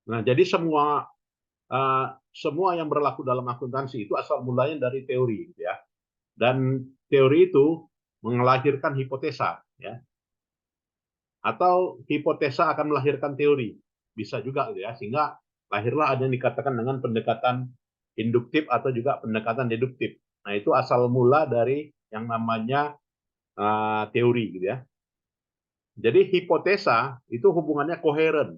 Nah, jadi semua yang berlaku dalam akuntansi itu asal mulanya dari teori, gitu ya. Dan teori itu melahirkan hipotesa, ya. Atau hipotesa akan melahirkan teori, bisa juga, gitu ya. Sehingga lahirlah ada yang dikatakan dengan pendekatan induktif atau juga pendekatan deduktif. Nah, itu asal mula dari yang namanya teori, gitu ya. Jadi hipotesa itu hubungannya koheren.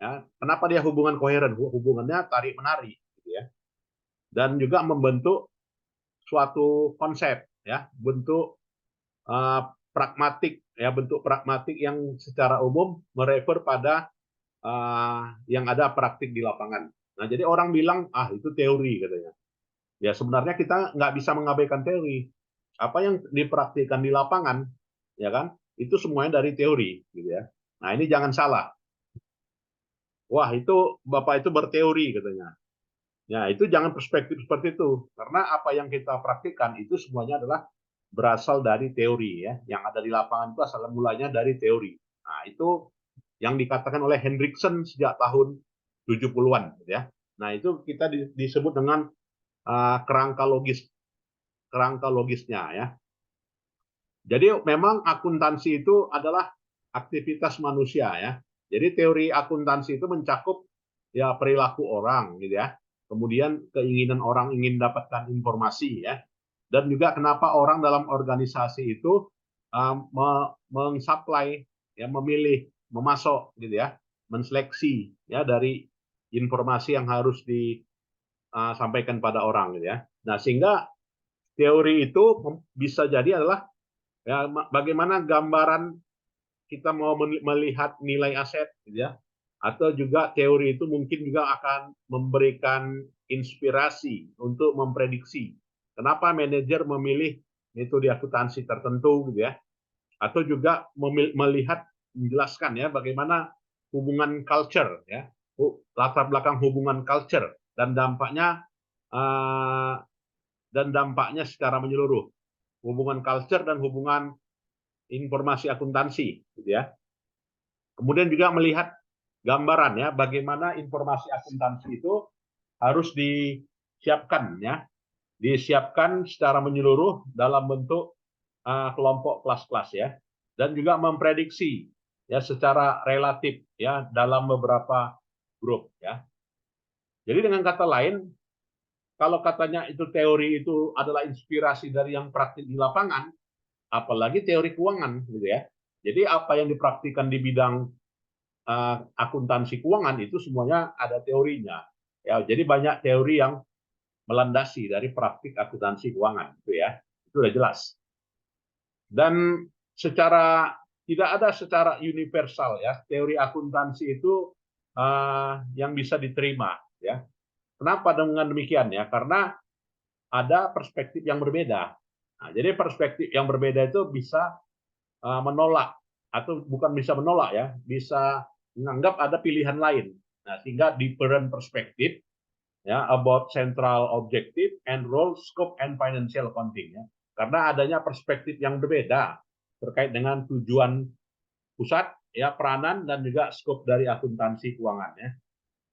Ya. Kenapa dia hubungan koheren? Hubungannya tarik menarik, gitu ya. Dan juga membentuk suatu konsep, ya, bentuk pragmatik, ya, bentuk pragmatik yang secara umum merefer pada yang ada praktik di lapangan. Nah, jadi orang bilang, ah itu teori katanya. Ya sebenarnya kita nggak bisa mengabaikan teori. Apa yang dipraktikkan di lapangan, ya kan, itu semuanya dari teori, gitu ya. Nah ini jangan salah. Wah itu bapak itu berteori katanya. Ya itu jangan perspektif seperti itu. Karena apa yang kita praktikkan itu semuanya adalah berasal dari teori, ya. Yang ada di lapangan itu asal mulanya dari teori. Nah itu yang dikatakan oleh Hendriksen sejak tahun 70-an, gitu ya. Nah itu kita disebut dengan kerangka logisnya, ya. Jadi memang akuntansi itu adalah aktivitas manusia, ya. Jadi teori akuntansi itu mencakup ya perilaku orang, gitu ya. Kemudian keinginan orang ingin dapatkan informasi, ya. Dan juga kenapa orang dalam organisasi itu mensuplai, ya, memilih, memasok, gitu ya, menseleksi, ya, dari informasi yang harus disampaikan pada orang, gitu ya. Nah sehingga teori itu bisa jadi adalah ya bagaimana gambaran kita mau melihat nilai aset, gitu ya. Atau juga teori itu mungkin juga akan memberikan inspirasi untuk memprediksi kenapa manajer memilih metode akuntansi tertentu, gitu ya. Atau juga melihat, menjelaskan, ya, bagaimana hubungan culture, ya, latar belakang hubungan culture dan dampaknya uh, secara menyeluruh, hubungan culture dan hubungan informasi akuntansi, gitu ya. Kemudian juga melihat gambaran, ya, bagaimana informasi akuntansi itu harus disiapkan, ya, disiapkan secara menyeluruh dalam bentuk kelompok kelas-kelas, ya, dan juga memprediksi, ya, secara relatif, ya, dalam beberapa grup, ya. Jadi dengan kata lain, kalau katanya itu teori itu adalah inspirasi dari yang praktik di lapangan, apalagi teori keuangan, gitu ya. Jadi apa yang dipraktikkan di bidang akuntansi keuangan itu semuanya ada teorinya. Ya, jadi banyak teori yang melandasi dari praktik akuntansi keuangan, itu ya. Itu sudah jelas. Dan secara tidak ada secara universal, ya, teori akuntansi itu yang bisa diterima, ya. Kenapa dengan demikian, ya? Karena ada perspektif yang berbeda. Nah, jadi perspektif yang berbeda itu bisa menolak atau bukan bisa menolak, ya, bisa menganggap ada pilihan lain. Nah, sehingga different perspektif, ya, about central objective and role, scope and financial accounting, ya. Karena adanya perspektif yang berbeda terkait dengan tujuan pusat, ya, peranan dan juga scope dari akuntansi keuangan, ya.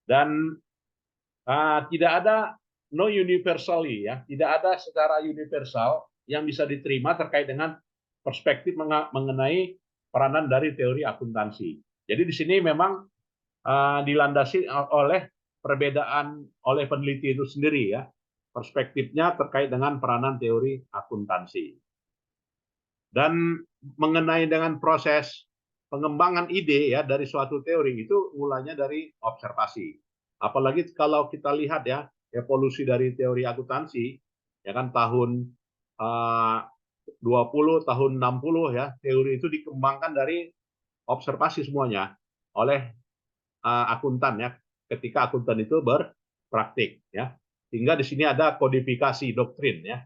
Dan tidak ada no universally, ya, tidak ada secara universal yang bisa diterima terkait dengan perspektif mengenai peranan dari teori akuntansi. Jadi di sini memang dilandasi oleh perbedaan oleh peneliti itu sendiri, ya, perspektifnya terkait dengan peranan teori akuntansi. Dan mengenai dengan proses pengembangan ide, ya, dari suatu teori itu mulanya dari observasi. Apalagi kalau kita lihat, ya, evolusi dari teori akuntansi, ya kan, tahun 20 tahun 60, ya, teori itu dikembangkan dari observasi semuanya oleh akuntan, ya, ketika akuntan itu berpraktik, ya. Sehingga di sini ada kodifikasi doktrin, ya,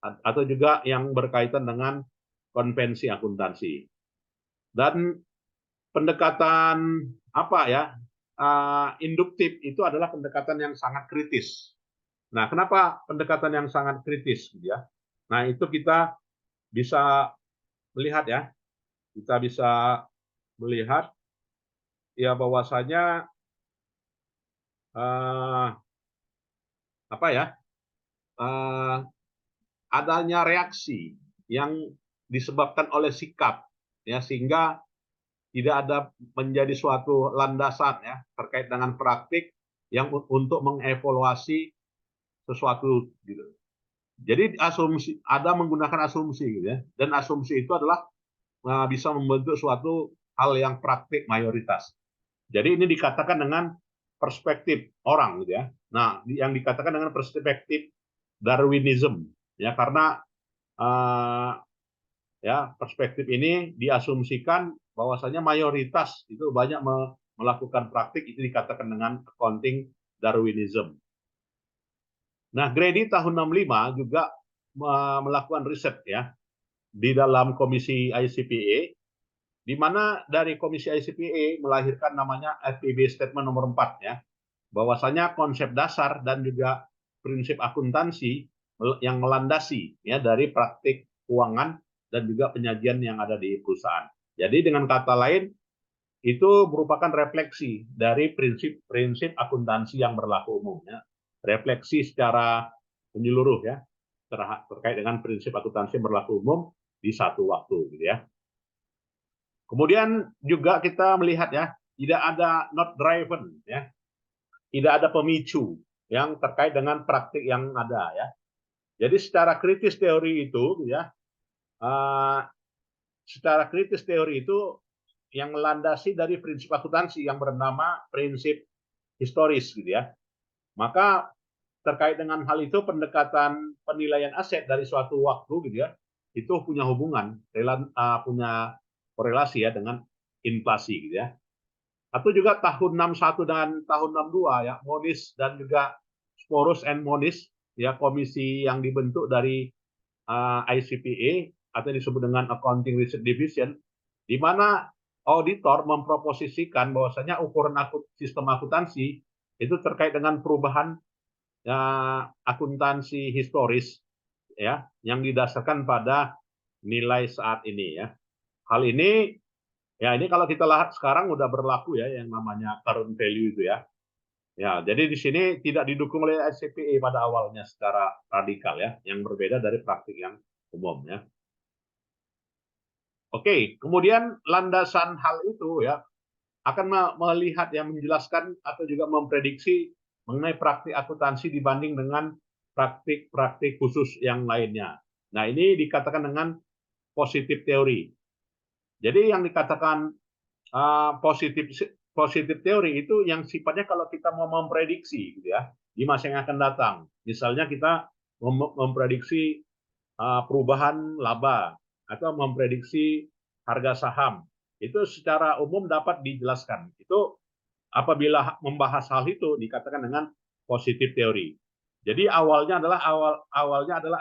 atau juga yang berkaitan dengan konvensi akuntansi. Dan pendekatan apa, ya, induktif itu adalah pendekatan yang sangat kritis. Nah, kenapa pendekatan yang sangat kritis, ya? Nah, itu kita bisa melihat, ya, kita bisa melihat, ya, bahwasanya eh, apa ya, eh, adanya reaksi yang disebabkan oleh sikap, ya, sehingga tidak ada menjadi suatu landasan ya terkait dengan praktik yang untuk mengevaluasi sesuatu gitu. Jadi asumsi ada menggunakan asumsi gitu ya, dan asumsi itu adalah bisa membentuk suatu hal yang praktik mayoritas. Jadi ini dikatakan dengan perspektif orang gitu ya. Nah, yang dikatakan dengan perspektif Darwinism ya, karena uh, ya perspektif ini diasumsikan bahwasanya mayoritas itu banyak melakukan praktik, itu dikatakan dengan accounting Darwinism. Nah, Grady tahun 65 juga melakukan riset ya di dalam komisi ICPA, di mana dari komisi ICPA melahirkan namanya FPB Statement nomor 4 ya, bahwasanya konsep dasar dan juga prinsip akuntansi yang melandasi ya dari praktik keuangan dan juga penyajian yang ada di perusahaan. Jadi dengan kata lain, itu merupakan refleksi dari prinsip-prinsip akuntansi yang berlaku umum ya. Refleksi secara menyeluruh ya terkait dengan prinsip akuntansi yang berlaku umum di satu waktu gitu ya. Kemudian juga kita melihat ya, tidak ada not driven ya, tidak ada pemicu yang terkait dengan praktik yang ada ya. Jadi secara kritis teori itu ya, secara kritis teori itu yang melandasi dari prinsip akuntansi yang bernama prinsip historis gitu ya. Maka terkait dengan hal itu pendekatan penilaian aset dari suatu waktu gitu ya, itu punya hubungan, punya korelasi ya dengan inflasi gitu ya. Atau juga tahun 61 dan tahun 62 ya, Moniz dan juga Sporus and Moniz ya, komisi yang dibentuk dari ICPA atau disebut dengan Accounting Research Division, di mana auditor memproposisikan bahwasanya ukuran sistem akuntansi itu terkait dengan perubahan ya, akuntansi historis ya yang didasarkan pada nilai saat ini ya. Hal ini ya, ini kalau kita lihat sekarang udah berlaku ya yang namanya current value itu ya. Ya, jadi di sini tidak didukung oleh ICPA pada awalnya secara radikal ya, yang berbeda dari praktik yang umum ya. Oke, kemudian landasan hal itu ya akan melihat yang menjelaskan atau juga memprediksi mengenai praktik akuntansi dibanding dengan praktik-praktik khusus yang lainnya. Nah, ini dikatakan dengan positif teori. Jadi yang dikatakan positif positif teori itu yang sifatnya kalau kita mau memprediksi gitu ya di masa yang akan datang. Misalnya kita memprediksi perubahan laba atau memprediksi harga saham, itu secara umum dapat dijelaskan. Itu apabila membahas hal itu dikatakan dengan positif teori. Jadi awalnya adalah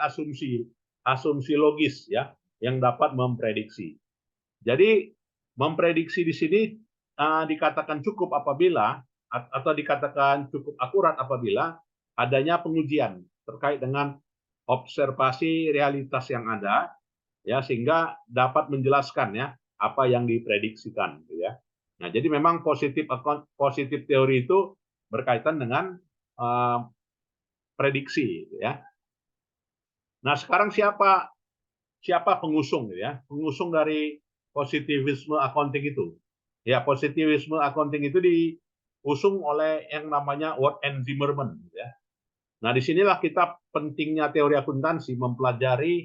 asumsi logis ya yang dapat memprediksi. Jadi memprediksi di sini dikatakan cukup apabila atau dikatakan cukup akurat apabila adanya pengujian terkait dengan observasi realitas yang ada ya, sehingga dapat menjelaskan ya apa yang diprediksikan gitu ya. Nah, jadi memang positif teori itu berkaitan dengan uh, prediksi gitu ya. Nah, sekarang siapa pengusung gitu ya? Pengusung dari positivisme accounting itu. Ya, positivisme accounting itu diusung oleh yang namanya Watt and Zimmerman gitu ya. Nah, disinilah kita pentingnya teori akuntansi mempelajari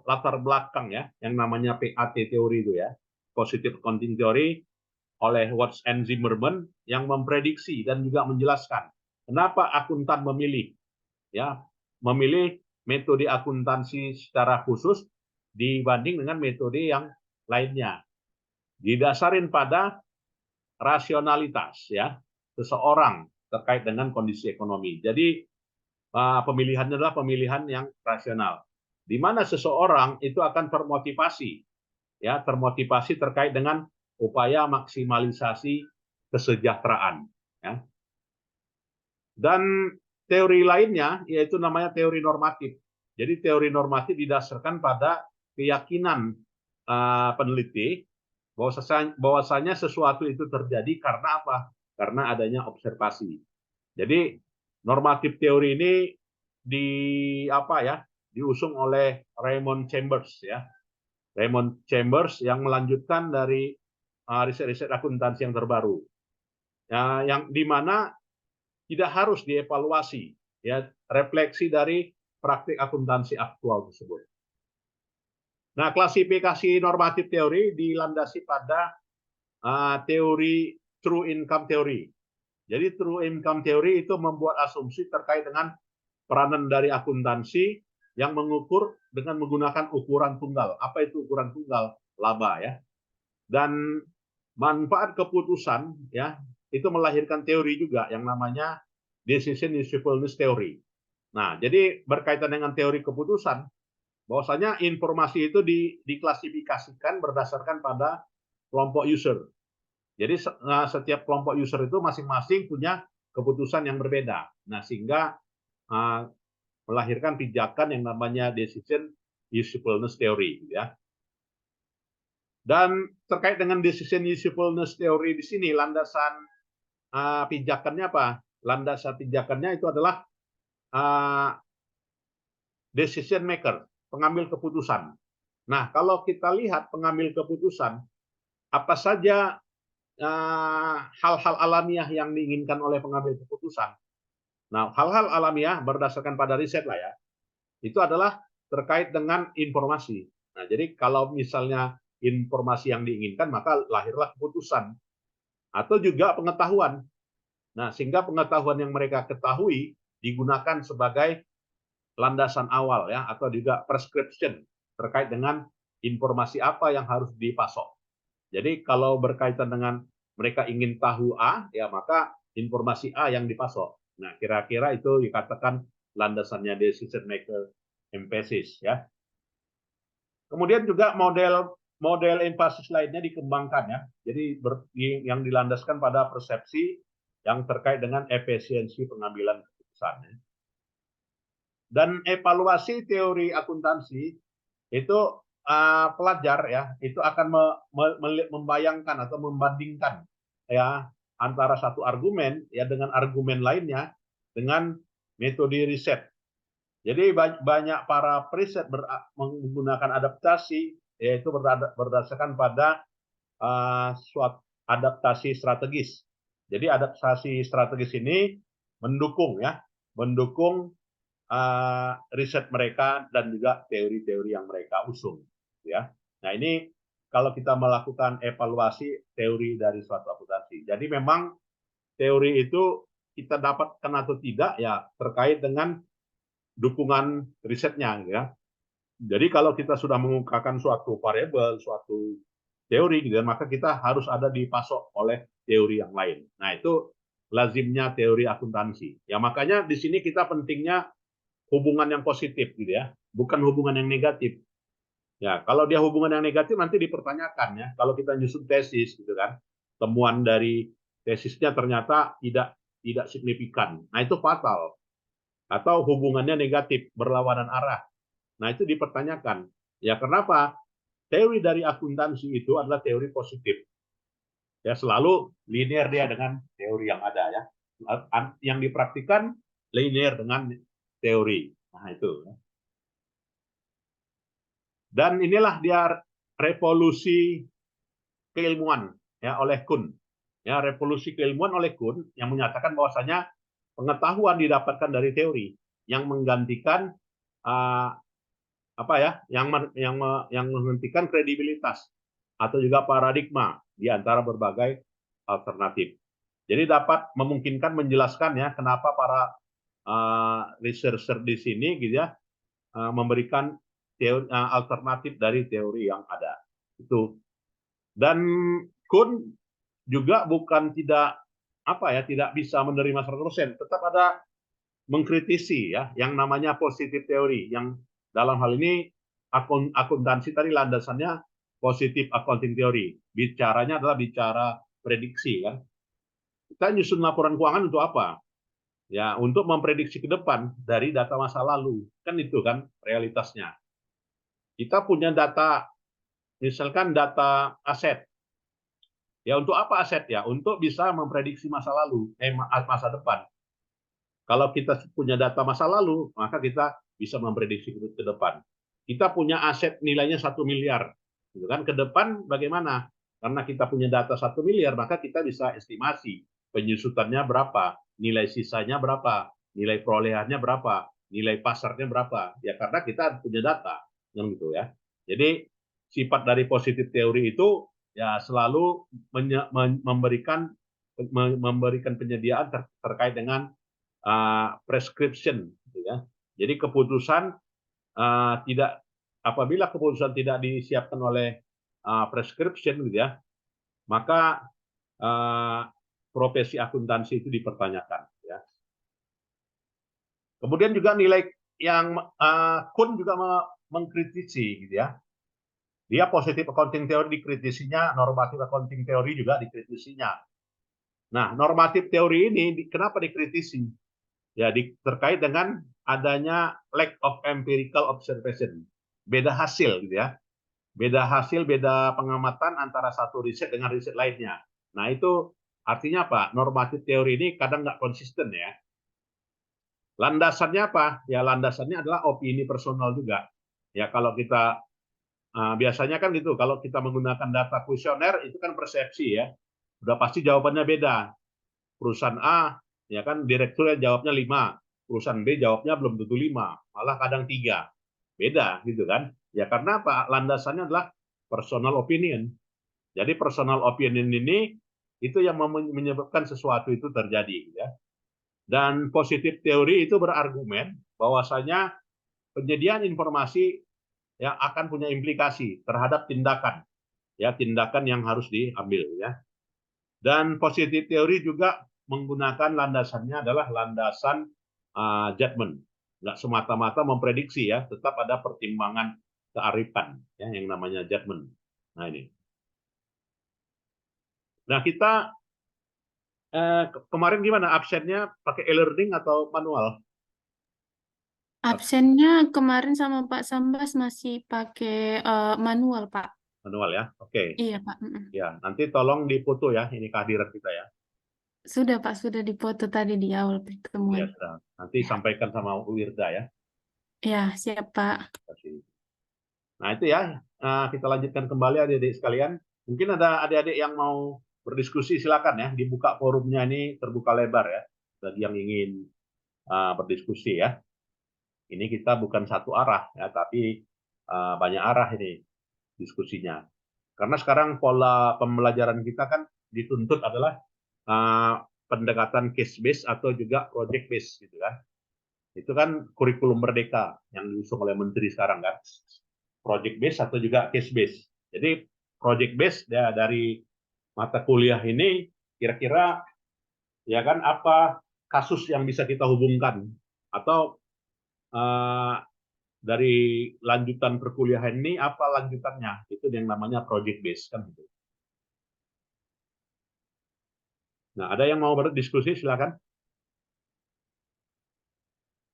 latar belakang ya, yang namanya PAT teori itu ya, positive accounting theory oleh Watts and Zimmerman yang memprediksi dan juga menjelaskan kenapa akuntan memilih metode akuntansi secara khusus dibanding dengan metode yang lainnya. Didasarin pada rasionalitas ya seseorang terkait dengan kondisi ekonomi. Jadi pemilihannya adalah pemilihan yang rasional, di mana seseorang itu akan termotivasi terkait dengan upaya maksimalisasi kesejahteraan ya. Dan teori lainnya yaitu namanya teori normatif. Jadi teori normatif didasarkan pada keyakinan peneliti bahwasanya sesuatu itu terjadi karena apa? Karena adanya observasi. Jadi normatif teori ini diusung oleh Raymond Chambers ya. Raymond Chambers yang melanjutkan dari riset-riset akuntansi yang terbaru. Ya, yang di mana tidak harus dievaluasi ya refleksi dari praktik akuntansi aktual tersebut. Nah, klasifikasi normatif teori dilandasi pada teori true income theory. Jadi true income theory itu membuat asumsi terkait dengan peranan dari akuntansi yang mengukur dengan menggunakan ukuran tunggal. Apa itu ukuran tunggal? Laba ya. Dan manfaat keputusan ya itu melahirkan teori juga yang namanya decision usefulness theory. Nah, jadi berkaitan dengan teori keputusan, bahwasanya informasi itu diklasifikasikan berdasarkan pada kelompok user. Jadi setiap kelompok user itu masing-masing punya keputusan yang berbeda. Nah, sehingga melahirkan pijakan yang namanya decision usefulness theory ya. Dan terkait dengan decision usefulness theory di sini landasan pijakannya apa? Landasan pijakannya itu adalah decision maker, pengambil keputusan. Nah, kalau kita lihat pengambil keputusan, apa saja hal-hal alamiah yang diinginkan oleh pengambil keputusan. Nah, hal-hal alamiah berdasarkan pada riset lah ya, itu adalah terkait dengan informasi. Nah, jadi kalau misalnya informasi yang diinginkan, maka lahirlah keputusan. Atau juga pengetahuan. Nah, sehingga pengetahuan yang mereka ketahui digunakan sebagai landasan awal ya, atau juga prescription terkait dengan informasi apa yang harus dipasok. Jadi kalau berkaitan dengan mereka ingin tahu A, ya maka informasi A yang dipasok. Nah, kira-kira itu dikatakan landasannya decision maker emphasis ya. Kemudian juga model emphasis lainnya dikembangkan ya. Jadi yang dilandaskan pada persepsi yang terkait dengan efisiensi pengambilan keputusan. Dan evaluasi teori akuntansi itu pelajar ya itu akan membayangkan atau membandingkan ya antara satu argumen ya dengan argumen lainnya dengan metode riset. Jadi banyak para periset menggunakan adaptasi yaitu berdasarkan pada suatu adaptasi strategis. Jadi adaptasi strategis ini mendukung riset mereka dan juga teori-teori yang mereka usung ya. Nah, ini kalau kita melakukan evaluasi teori dari suatu akuntansi. Jadi memang teori itu kita dapatkan atau tidak ya terkait dengan dukungan risetnya ya. Jadi kalau kita sudah mengungkapkan suatu variabel, suatu teori gitu, maka kita harus ada dipasok oleh teori yang lain. Nah, itu lazimnya teori akuntansi. Ya makanya di sini kita pentingnya hubungan yang positif gitu ya, bukan hubungan yang negatif. Ya, kalau dia hubungan yang negatif nanti dipertanyakan ya. Kalau kita nyusun tesis gitu kan, temuan dari tesisnya ternyata tidak signifikan. Nah, itu fatal. Atau hubungannya negatif, berlawanan arah. Nah, itu dipertanyakan. Ya, kenapa? Teori dari akuntansi itu adalah teori positif. Ya, selalu linear dia dengan teori yang ada ya. Yang dipraktikkan linear dengan teori. Nah, itu. Dan inilah dia revolusi keilmuan ya oleh Kuhn. Ya, revolusi keilmuan oleh Kuhn yang menyatakan bahwasanya pengetahuan didapatkan dari teori yang menggantikan yang menghentikan kredibilitas atau juga paradigma di antara berbagai alternatif. Jadi dapat memungkinkan menjelaskan ya kenapa para researcher di sini gitu ya memberikan teori alternatif dari teori yang ada. Itu. Dan Kuhn juga bukan tidak tidak bisa menerima 100%, tetap ada mengkritisi ya yang namanya positif teori yang dalam hal ini akuntansi tadi landasannya positif accounting theory. Bicaranya adalah bicara prediksi kan. Kita nyusun laporan keuangan untuk apa? Ya, untuk memprediksi ke depan dari data masa lalu. Kan itu kan realitasnya. Kita punya data, misalkan data aset. Ya, untuk apa aset ya? Untuk bisa memprediksi masa lalu, masa depan. Kalau kita punya data masa lalu, maka kita bisa memprediksi ke depan. Kita punya aset nilainya 1 miliar, gitu kan? Ke depan bagaimana? Karena kita punya data 1 miliar, maka kita bisa estimasi penyusutannya berapa, nilai sisanya berapa, nilai perolehannya berapa, nilai pasarnya berapa. Ya karena kita punya data, yang gitu ya. Jadi sifat dari positif teori itu ya selalu memberikan penyediaan terkait dengan prescription, gitu ya. Jadi keputusan tidak apabila keputusan tidak disiapkan oleh prescription, gitu ya, maka profesi akuntansi itu dipertanyakan. Ya. Kemudian juga nilai yang Kuhn juga mengkritisi, gitu ya. Dia positif accounting teori dikritisinya, normatif accounting teori juga dikritisinya. Nah, normatif teori ini kenapa dikritisi? Ya, terkait dengan adanya lack of empirical observation. Beda hasil, gitu ya. Beda hasil, beda pengamatan antara satu riset dengan riset lainnya. Nah, itu artinya apa? Normatif teori ini kadang nggak konsisten ya. Landasannya apa? Ya, landasannya adalah opini personal juga. Ya, kalau kita biasanya kan gitu, kalau kita menggunakan data kuesioner itu kan persepsi ya. Udah pasti jawabannya beda. Perusahaan A, ya kan direkturnya jawabnya 5, perusahaan B jawabnya belum tentu 5, malah kadang 3. Beda gitu kan. Ya karena apa? Landasannya adalah personal opinion. Jadi personal opinion ini itu yang menyebabkan sesuatu itu terjadi ya. Dan positif teori itu berargumen bahwasanya penyediaan informasi yang akan punya implikasi terhadap tindakan, ya tindakan yang harus diambil ya. Dan positif teori juga menggunakan landasannya adalah landasan judgment, nggak semata-mata memprediksi ya, tetap ada pertimbangan kearifan ya yang namanya judgment. Nah ini. Nah kita kemarin gimana absennya, pakai e-learning atau manual? Absennya kemarin sama Pak Sambas masih pakai manual, Pak. Manual ya, oke. Iya, Pak. Mm-mm. Ya nanti tolong difoto ya ini kehadiran kita ya. Sudah, Pak. Sudah dipoto tadi di awal Ya pertemuan. sudah. Nanti Ya, sampaikan sama Wirda ya. ya siap, Pak. Nah itu ya, kita lanjutkan kembali adik-adik sekalian. Mungkin ada adik-adik yang mau berdiskusi, silakan ya, dibuka forumnya ini terbuka lebar ya, bagi yang ingin berdiskusi ya. Ini kita bukan satu arah ya, tapi banyak arah ini diskusinya. Karena sekarang pola pembelajaran kita kan dituntut adalah pendekatan case base atau juga project base gitu kan. Itu kan kurikulum merdeka yang diusung oleh menteri sekarang kan. Project base atau juga case base. Jadi project base ya, dari mata kuliah ini kira-kira ya kan apa kasus yang bisa kita hubungkan atau uh, dari lanjutan perkuliahan ini apa lanjutannya, itu yang namanya project base kan gitu. Nah, ada yang mau berdiskusi silakan.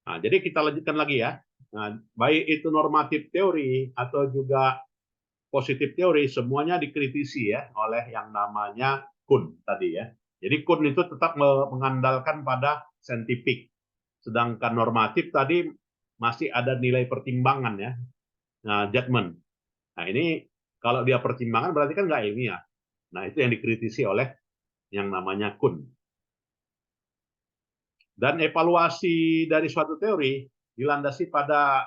Nah, jadi kita lanjutkan lagi ya. Nah, baik itu normatif teori atau juga positif teori, semuanya dikritisi ya oleh yang namanya Kuhn tadi ya. Jadi Kuhn itu tetap mengandalkan pada saintifik, sedangkan normatif tadi masih ada nilai pertimbangan ya, nah, judgment. Nah ini kalau dia pertimbangan berarti kan nggak ilmiah. Nah itu yang dikritisi oleh yang namanya Kuhn. Dan evaluasi dari suatu teori dilandasi pada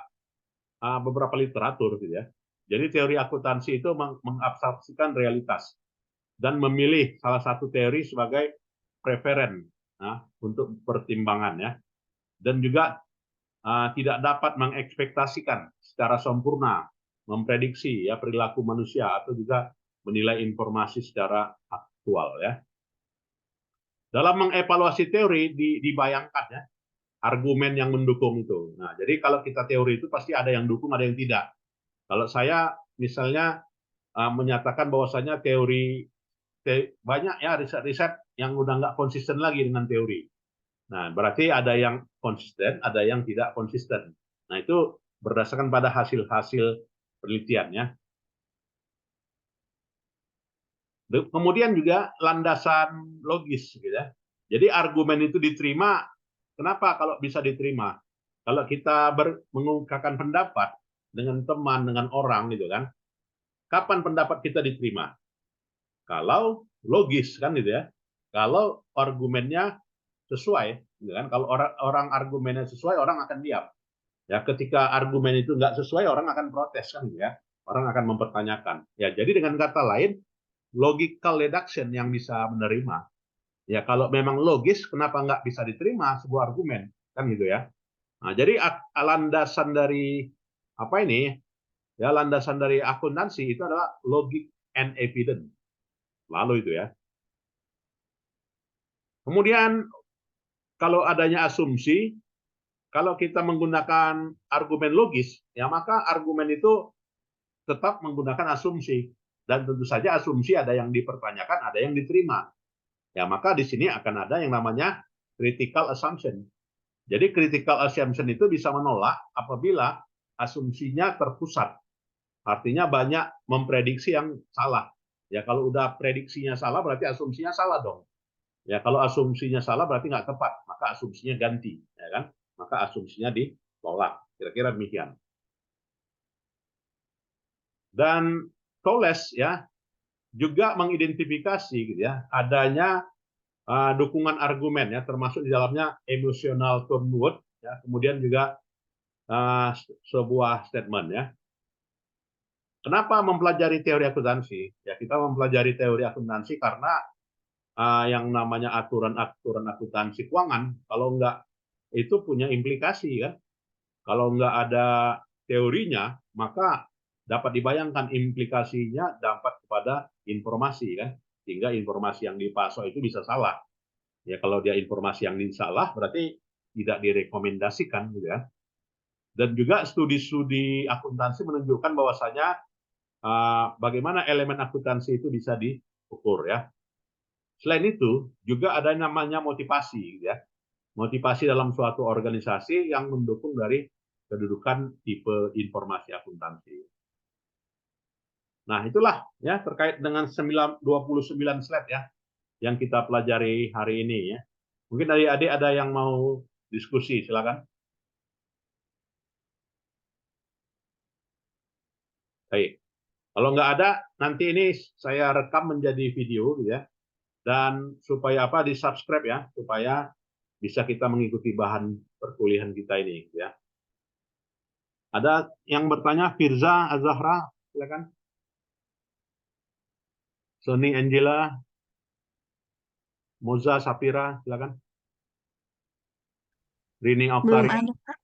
beberapa literatur gitu ya. Jadi teori akuntansi itu mengabstraksikan realitas dan memilih salah satu teori sebagai preferen untuk pertimbangan ya, dan juga tidak dapat mengekspektasikan secara sempurna memprediksi ya perilaku manusia atau juga menilai informasi secara aktual ya. Dalam mengevaluasi teori dibayangkan ya argumen yang mendukung itu. Nah, jadi kalau kita teori itu pasti ada yang dukung, ada yang tidak. Kalau saya misalnya menyatakan bahwasanya teori banyak ya riset-riset yang udah nggak konsisten lagi dengan teori. Nah, berarti ada yang konsisten, ada yang tidak konsisten. Nah, itu berdasarkan pada hasil-hasil penelitiannya. Kemudian juga landasan logis, gitu ya. Jadi argumen itu diterima Kenapa kalau bisa diterima? Kalau kita mengungkapkan pendapat dengan teman, dengan orang gitu kan, kapan pendapat kita diterima? Kalau logis kan gitu ya. Kalau argumennya sesuai, gitu kan? Kalau orang argumennya sesuai, orang akan diam. Ya, ketika argumen itu nggak sesuai, orang akan protes kan gitu ya. Orang akan mempertanyakan. Ya, jadi dengan kata lain, logical deduction yang bisa menerima. Ya, kalau memang logis, kenapa nggak bisa diterima sebuah argumen kan gitu ya. Nah, jadi landasan dari apa ini? Ya, landasan dari akuntansi itu adalah logic and evidence. Lalu itu ya. Kemudian kalau adanya asumsi, kalau kita menggunakan argumen logis, ya maka argumen itu tetap menggunakan asumsi. Dan tentu saja asumsi ada yang dipertanyakan, ada yang diterima. Ya, maka di sini akan ada yang namanya critical assumption. Jadi critical assumption itu bisa menolak apabila asumsinya terpusat. Artinya banyak memprediksi yang salah. Ya, kalau udah prediksinya salah berarti asumsinya salah dong. Ya, kalau asumsinya salah berarti nggak tepat, maka asumsinya ganti, ya kan? Maka asumsinya ditolak. Kira-kira demikian. Dan Toles ya juga mengidentifikasi gitu ya adanya dukungan argumen ya termasuk di dalamnya emotional tone word ya kemudian juga sebuah statement ya. Kenapa mempelajari teori akuntansi? Ya kita mempelajari teori akuntansi karena yang namanya aturan-aturan akuntansi keuangan kalau nggak itu punya implikasi kan. Kalau nggak ada teorinya maka dapat dibayangkan implikasinya dampak kepada informasi kan, sehingga informasi yang dipasok itu bisa salah. Ya kalau dia informasi yang salah berarti tidak direkomendasikan gitu ya. Dan juga studi-studi akuntansi menunjukkan bahwasanya bagaimana elemen akuntansi itu bisa diukur ya. Selain itu juga ada namanya motivasi gitu ya. Motivasi dalam suatu organisasi yang mendukung dari kedudukan tipe informasi akuntansi. Nah, itulah ya terkait dengan 29 slide ya yang kita pelajari hari ini ya. Mungkin adik-adik ada yang mau diskusi, silakan. Baik. Kalau nggak ada, nanti ini saya rekam menjadi video ya. Dan supaya apa di-subscribe ya, supaya bisa kita mengikuti bahan perkuliahan kita ini ya. Ada yang bertanya, Firza Azahra, silakan. Sony Angela, Moza Sapira, silakan. Rini Oktari. Belum ada, Pak.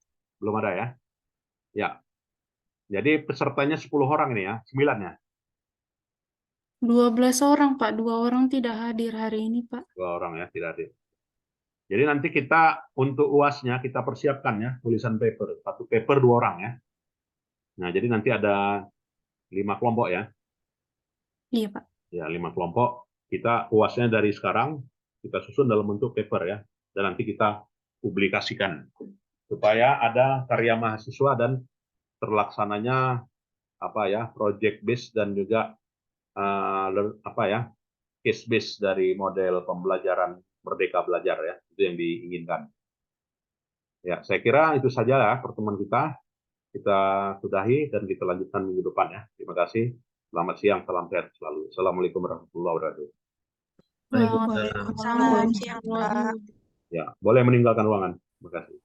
Belum ada ya. Ya. Jadi pesertanya 10 orang ini ya, 9 ya. 12 orang, Pak. 2 orang tidak hadir hari ini, Pak. 2 orang ya, tidak ada. Jadi nanti kita untuk UASnya kita persiapkan ya, tulisan paper. 1 paper 2 orang ya. Nah, jadi nanti ada 5 kelompok ya. Iya, Pak. Ya, 5 kelompok. Kita UASnya dari sekarang kita susun dalam bentuk paper ya. Dan nanti kita publikasikan supaya ada karya mahasiswa dan terlaksananya apa ya, project based dan juga apa ya, case based dari model pembelajaran Merdeka Belajar ya. Itu yang diinginkan. Ya, saya kira itu saja ya pertemuan kita. Kita sudahi dan kita lanjutkan minggu depan ya. Terima kasih. Selamat siang, salam sehat selalu. Assalamualaikum warahmatullahi wabarakatuh. Waalaikumsalam. Waalaikumsalam Siang, Pak. warahmatullahi wabarakatuh. Ya, boleh meninggalkan ruangan. Terima kasih.